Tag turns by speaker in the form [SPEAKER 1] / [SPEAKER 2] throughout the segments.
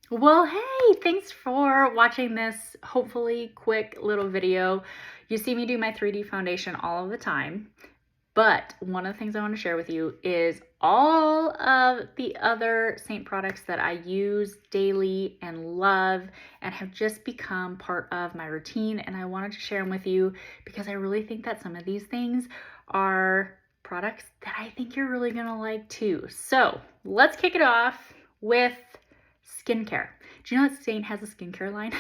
[SPEAKER 1] Well, hey, thanks for watching this hopefully quick little video. You see me do my 3D foundation all of the time, but one of the things I want to share with you is all of the other SEINT products that I use daily and love and have just become part of my routine, and I wanted to share them with you because I really think that some of these things are products that I think you're really gonna like too. So let's kick it off with skincare. Do you know that SEINT has a skincare line?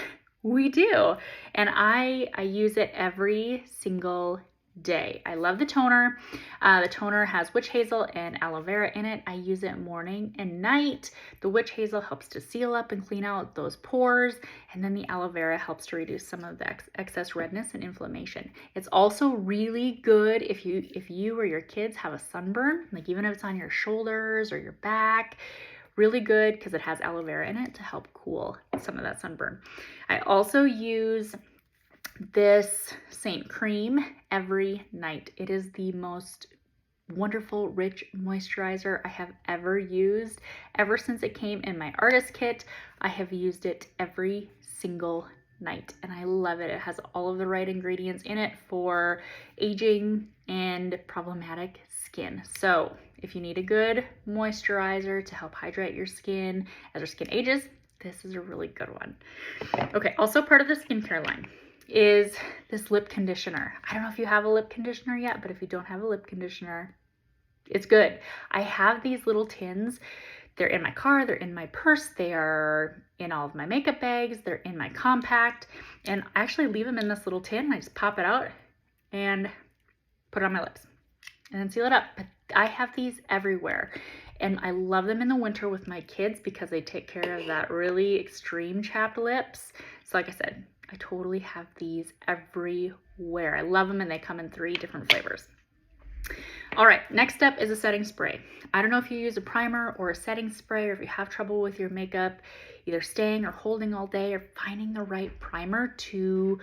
[SPEAKER 1] We do. And I use it every single day. I love the toner. The toner has witch hazel and aloe vera in it. I use it morning and night. The witch hazel helps to seal up and clean out those pores, and then the aloe vera helps to reduce some of the excess redness and inflammation. It's also really good if you or your kids have a sunburn, like even if it's on your shoulders or your back. Really good because it has aloe vera in it to help cool some of that sunburn. I also use this SEINT cream every night. It is the most wonderful, rich moisturizer I have ever used. Ever since it came in my artist kit, I have used it every single night and I love it. It has all of the right ingredients in it for aging and problematic skin. So if you need a good moisturizer to help hydrate your skin as your skin ages, this is a really good one. Okay, also part of the skincare line is this lip conditioner. I don't know if you have a lip conditioner yet, but if you don't have a lip conditioner, it's good. I have these little tins. They're in my car, they're in my purse, they are in all of my makeup bags, they're in my compact, and I actually leave them in this little tin. I just pop it out and put it on my lips and then seal it up. But I have these everywhere and I love them in the winter with my kids because they take care of that really extreme chapped lips. So like I said, I totally have these everywhere. I love them and they come in 3 different flavors. All right, next up is a setting spray. I don't know if you use a primer or a setting spray, or if you have trouble with your makeup either staying or holding all day, or finding the right primer to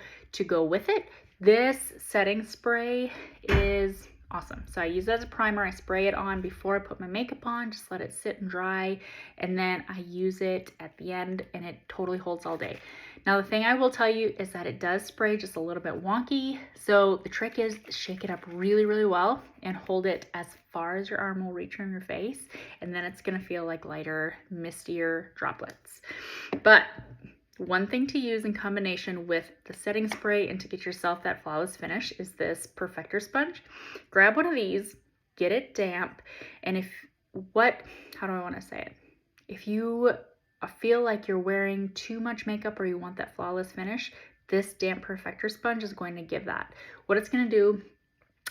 [SPEAKER 1] go with it. This setting spray is awesome. So I use it as a primer. I spray it on before I put my makeup on, just let it sit and dry, and then I use it at the end and it totally holds all day. Now the thing I will tell you is that it does spray just a little bit wonky, so the trick is shake it up really, really well and hold it as far as your arm will reach from your face, and then it's gonna feel like lighter, mistier droplets. But one thing to use in combination with the setting spray and to get yourself that flawless finish is this Perfector Sponge. Grab one of these, get it damp, and how do I want to say it? If you feel like you're wearing too much makeup or you want that flawless finish, this damp Perfector Sponge is going to give that. What it's going to do,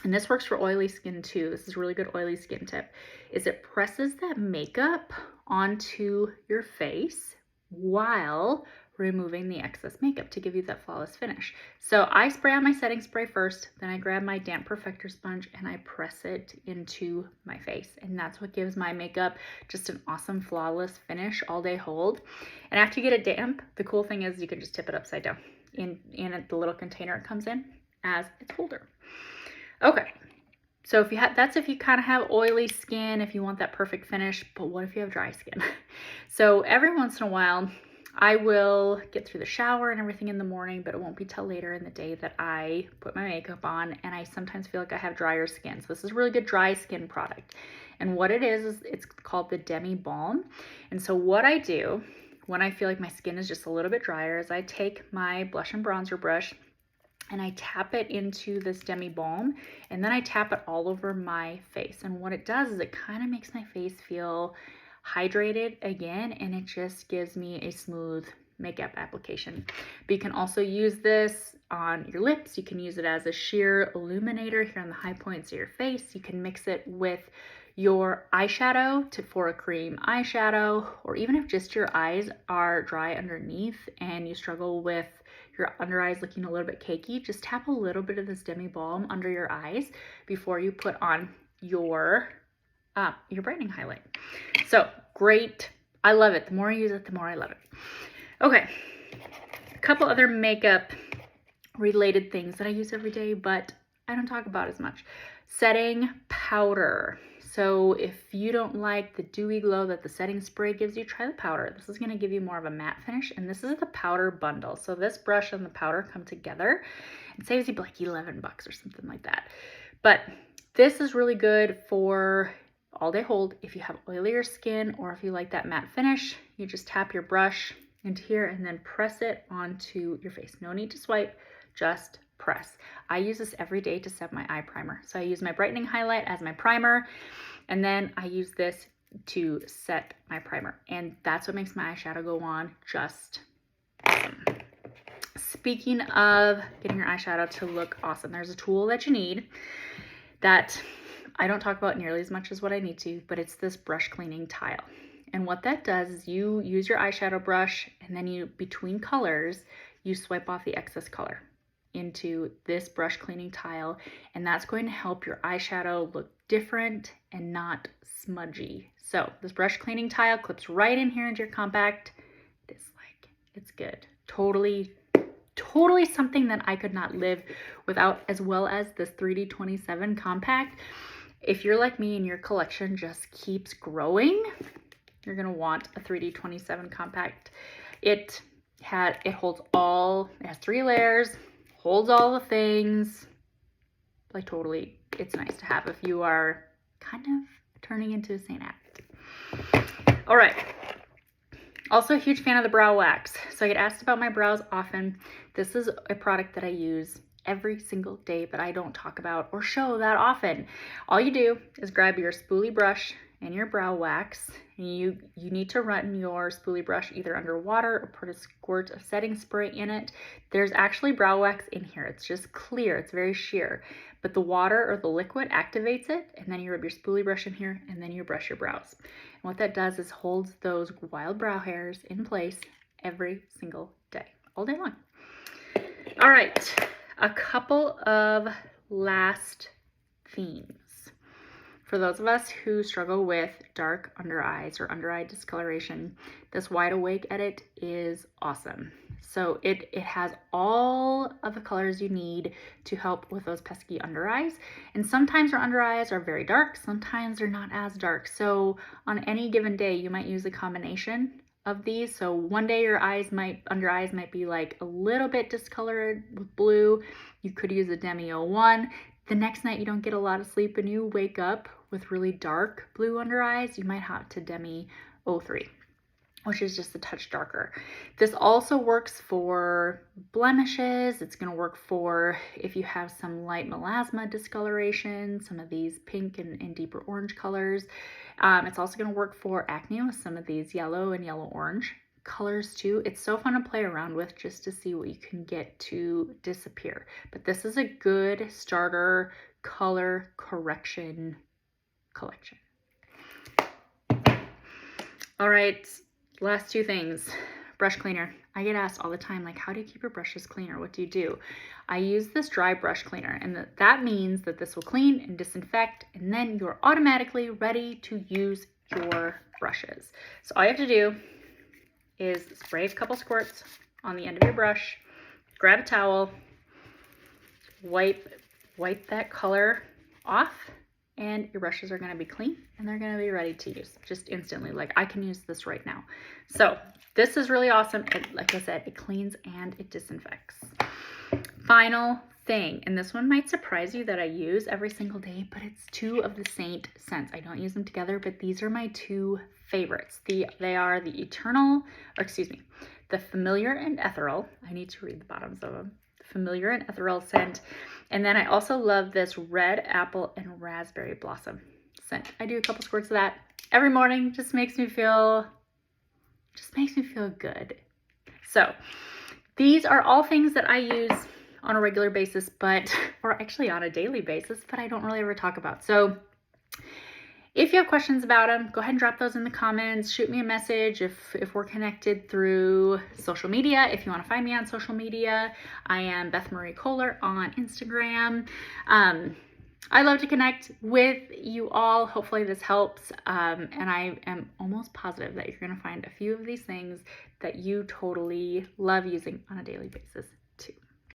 [SPEAKER 1] and this works for oily skin too, this is a really good oily skin tip, is it presses that makeup onto your face while removing the excess makeup to give you that flawless finish. So I spray on my setting spray first, then I grab my damp Perfector Sponge and I press it into my face. And that's what gives my makeup just an awesome flawless finish, all day hold. And after you get it damp, the cool thing is you can just tip it upside down in the little container it comes in as its holder. Okay. So if you kind of have oily skin, if you want that perfect finish, but what if you have dry skin? So every once in a while, I will get through the shower and everything in the morning, but it won't be till later in the day that I put my makeup on, and I sometimes feel like I have drier skin. So this is a really good dry skin product. And what it is it's called the Demi Balm. And so what I do when I feel like my skin is just a little bit drier is I take my blush and bronzer brush and I tap it into this Demi Balm, and then I tap it all over my face. And what it does is it kind of makes my face feel hydrated again, and it just gives me a smooth makeup application. But you can also use this on your lips. You can use it as a sheer illuminator here on the high points of your face. You can mix it with your eyeshadow for a cream eyeshadow, or even if just your eyes are dry underneath and you struggle with your under eyes looking a little bit cakey, just tap a little bit of this Demi Balm under your eyes before you put on your brightening highlight. So great. I love it. The more I use it, the more I love it. Okay. A couple other makeup related things that I use every day, but I don't talk about as much. Setting powder. So if you don't like the dewy glow that the setting spray gives you, try the powder. This is going to give you more of a matte finish, and this is the powder bundle. So this brush and the powder come together and saves you like 11 bucks or something like that. But this is really good for all day hold. If you have oilier skin or if you like that matte finish, you just tap your brush into here and then press it onto your face. No need to swipe, just press. I use this every day to set my eye primer. So I use my brightening highlight as my primer, and then I use this to set my primer. And that's what makes my eyeshadow go on just awesome. Speaking of getting your eyeshadow to look awesome, there's a tool that you need that I don't talk about nearly as much as what I need to, but it's this brush cleaning tile. And what that does is you use your eyeshadow brush, and then you, between colors, you swipe off the excess color into this brush cleaning tile, and that's going to help your eyeshadow look different and not smudgy. So this brush cleaning tile clips right in here into your compact. It's good. Totally something that I could not live without, as well as this 3D27 compact. If you're like me and your collection just keeps growing, you're gonna want a 3D27 compact. It has 3 layers, holds all the things. Like totally, it's nice to have if you are kind of turning into a Saint Act. All right. Also a huge fan of the brow wax. So I get asked about my brows often. This is a product that I use every single day, but I don't talk about or show that often. All you do is grab your spoolie brush and your brow wax. And you need to run your spoolie brush either under water or put a squirt of setting spray in it. There's actually brow wax in here. It's just clear. It's very sheer. But the water or the liquid activates it, and then you rub your spoolie brush in here, and then you brush your brows. And what that does is holds those wild brow hairs in place every single day, all day long. All right, a couple of last themes. For those of us who struggle with dark under eyes or under eye discoloration, this Wide Awake edit is awesome. So it has all of the colors you need to help with those pesky under eyes. And sometimes your under eyes are very dark, sometimes they're not as dark. So on any given day, you might use a combination of these. So one day your under eyes might be like a little bit discolored with blue. You could use a Demi 01. The next night you don't get a lot of sleep and you wake up with really dark blue under eyes, you might have to Demi 03, which is just a touch darker. This also works for blemishes. It's going to work for if you have some light melasma discoloration, some of these pink and deeper orange colors. It's also going to work for acne with some of these yellow and yellow-orange colors too. It's so fun to play around with just to see what you can get to disappear. But this is a good starter color correction collection. All right, last 2 things. Brush cleaner. I get asked all the time, like, how do you keep your brushes cleaner? What do you do? I use this dry brush cleaner, and that means that this will clean and disinfect, and then you're automatically ready to use your brushes. So all you have to do is spray a couple squirts on the end of your brush, grab a towel, wipe that color off, and your brushes are going to be clean and they're going to be ready to use just instantly. Like I can use this right now. So this is really awesome. Like I said, it cleans and it disinfects. Final thing, and this one might surprise you that I use every single day, but it's 2 of the SEINT scents. I don't use them together, but these are my 2 favorites. They are the the Familiar and Ethereal. I need to read the bottoms of them. Familiar and Ethereal scent. And then I also love this Red Apple and Raspberry Blossom scent. I do a couple squirts of that every morning. Just makes me feel good. So these are all things that I use on a regular basis, or actually on a daily basis, but I don't really ever talk about. So if you have questions about them, go ahead and drop those in the comments. Shoot me a message if we're connected through social media. If you want to find me on social media, I am Beth Marie Kohler on Instagram. I love to connect with you all. Hopefully this helps. And I am almost positive that you're going to find a few of these things that you totally love using on a daily basis.